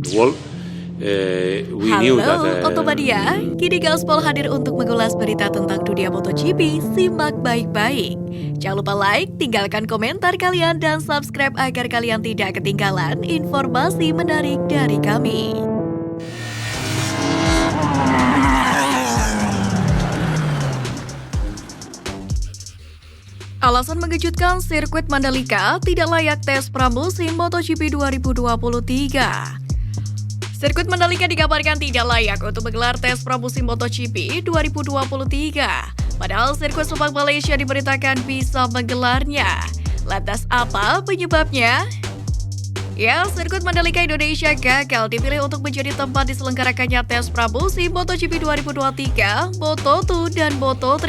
world. We knew that. Halo, Otomadia. Kini Gaspol hadir untuk mengulas berita tentang dunia MotoGP. Simak baik-baik. Jangan lupa like, tinggalkan komentar kalian, dan subscribe agar kalian tidak ketinggalan informasi menarik dari kami. Alasan mengejutkan sirkuit Mandalika tidak layak tes pramusim MotoGP 2023. Sirkuit Mandalika dikabarkan tidak layak untuk menggelar tes pramusim MotoGP 2023. Padahal sirkuit Sepang Malaysia diberitakan bisa menggelarnya. Lantas apa penyebabnya? Ya, sirkuit Mandalika Indonesia gagal dipilih untuk menjadi tempat diselenggarakannya tes pramusim MotoGP 2023, Moto2 dan Moto3.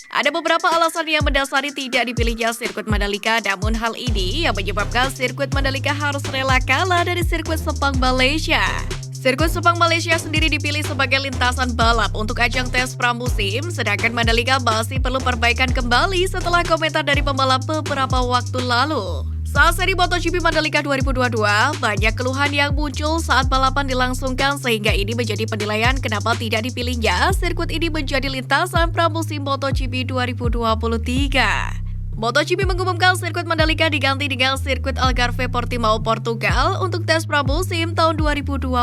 Ada beberapa alasan yang mendasari tidak dipilihnya sirkuit Mandalika, namun hal ini yang menyebabkan sirkuit Mandalika harus rela kalah dari sirkuit Sepang Malaysia. Sirkuit Sepang Malaysia sendiri dipilih sebagai lintasan balap untuk ajang tes pramusim, sedangkan Mandalika masih perlu perbaikan kembali setelah komentar dari pembalap beberapa waktu lalu. Saat seri MotoGP Mandalika 2022, banyak keluhan yang muncul saat balapan dilangsungkan sehingga ini menjadi penilaian kenapa tidak dipilihnya sirkuit ini menjadi lintasan pramusim MotoGP 2023. MotoGP mengumumkan sirkuit Mandalika diganti dengan sirkuit Algarve Portimao, Portugal untuk tes pramusim tahun 2023.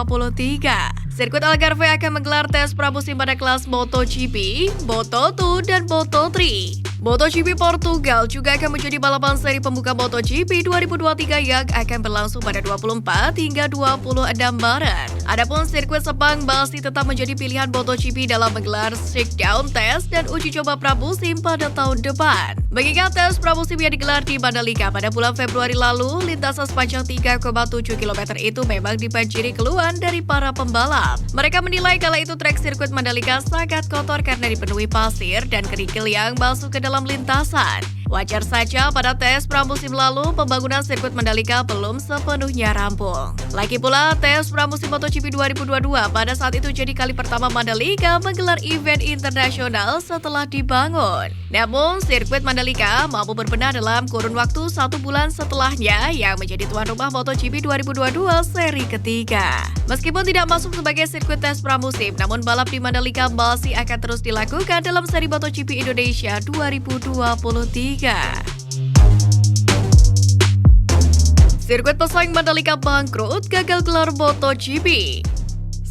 Sirkuit Algarve akan menggelar tes pramusim pada kelas MotoGP, Moto2 dan Moto3. MotoGP Portugal juga akan menjadi balapan seri pembuka MotoGP 2023 yang akan berlangsung pada 24 hingga 26 Maret. Adapun sirkuit Sepang masih tetap menjadi pilihan MotoGP dalam menggelar shakedown test dan uji coba pramusim pada tahun depan. Mengingat tes pramusim yang digelar di Mandalika pada bulan Februari lalu, lintasan sepanjang 3,7 km itu memang dibanjiri keluhan dari para pembalap. Mereka menilai kala itu trek sirkuit Mandalika sangat kotor karena dipenuhi pasir dan kerikil yang masuk ke dalam lintasan. Wajar saja pada tes pramusim lalu pembangunan sirkuit Mandalika belum sepenuhnya rampung. Lagi pula tes pramusim MotoGP 2022 pada saat itu jadi kali pertama Mandalika menggelar event internasional setelah dibangun. Namun sirkuit Mandalika mampu berbenah dalam kurun waktu 1 bulan setelahnya yang menjadi tuan rumah MotoGP 2022 seri ketiga. Meskipun tidak masuk sebagai sirkuit tes pramusim, namun balap di Mandalika masih akan terus dilakukan dalam seri MotoGP Indonesia 2023. Sirkuit pesaing Mandalika bangkrut, gagal gelar MotoGP.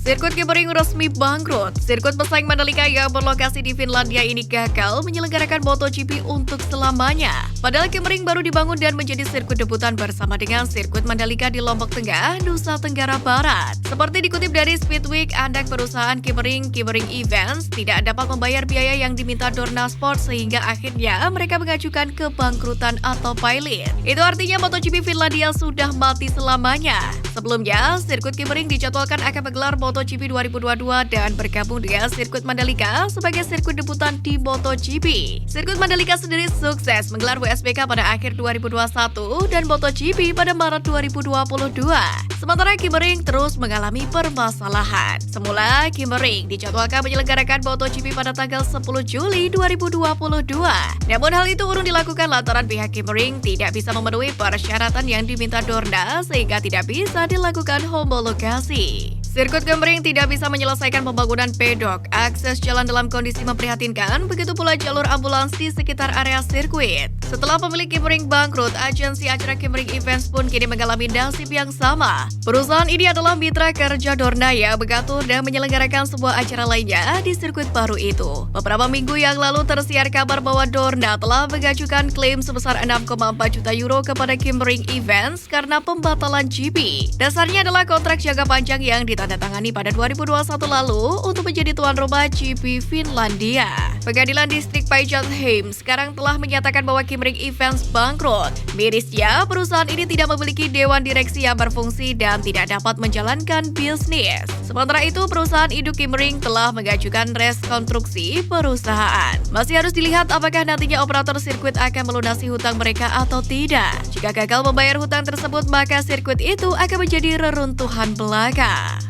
Sirkuit Sebring resmi bangkrut. Sirkuit pesaing Mandalika yang berlokasi di Finlandia ini gagal menyelenggarakan MotoGP untuk selamanya. Padahal Sebring baru dibangun dan menjadi sirkuit debutan bersama dengan sirkuit Mandalika di Lombok Tengah, Nusa Tenggara Barat. Seperti dikutip dari Speedweek, anak perusahaan Sebring Events tidak dapat membayar biaya yang diminta Dorna Sport sehingga akhirnya mereka mengajukan kebangkrutan atau pilot. Itu artinya MotoGP Finlandia sudah mati selamanya. Sebelumnya, sirkuit Sebring dijadwalkan akan menggelar MotoGP 2022 dan bergabung dengan sirkuit Mandalika sebagai sirkuit debutan di MotoGP. Sirkuit Mandalika sendiri sukses menggelar WSBK pada akhir 2021 dan MotoGP pada Maret 2022. Sementara Sebring terus mengalami permasalahan. Semula, Sebring dijadwalkan menyelenggarakan MotoGP pada tanggal 10 Juli 2022. Namun hal itu urung dilakukan lantaran pihak Sebring tidak bisa memenuhi persyaratan yang diminta Dorna sehingga tidak bisa dilakukan homologasi. Sirkuit Sebring tidak bisa menyelesaikan pembangunan pedok, akses jalan dalam kondisi memprihatinkan, begitu pula jalur ambulans di sekitar area sirkuit. Setelah pemilik Sebring bangkrut, agensi acara Sebring Events pun kini mengalami nasib yang sama. Perusahaan ini adalah mitra kerja Dorna yang mengatur dan menyelenggarakan sebuah acara lainnya di sirkuit baru itu. Beberapa minggu yang lalu tersiar kabar bahwa Dorna telah mengajukan klaim sebesar 6,4 juta euro kepada Sebring Events karena pembatalan GP. Dasarnya adalah kontrak jangka panjang yang ditandatangani pada 2021 lalu untuk menjadi tuan rumah GP Finlandia. Pengadilan Distrik Päijät-Häme sekarang telah menyatakan bahwa Sebring Events bangkrut. Mirisnya, perusahaan ini tidak memiliki dewan direksi yang berfungsi dan tidak dapat menjalankan bisnis. Sementara itu, perusahaan induk Sebring telah mengajukan rekonstruksi perusahaan. Masih harus dilihat apakah nantinya operator sirkuit akan melunasi hutang mereka atau tidak. Jika gagal membayar hutang tersebut, maka sirkuit itu akan menjadi reruntuhan belaka.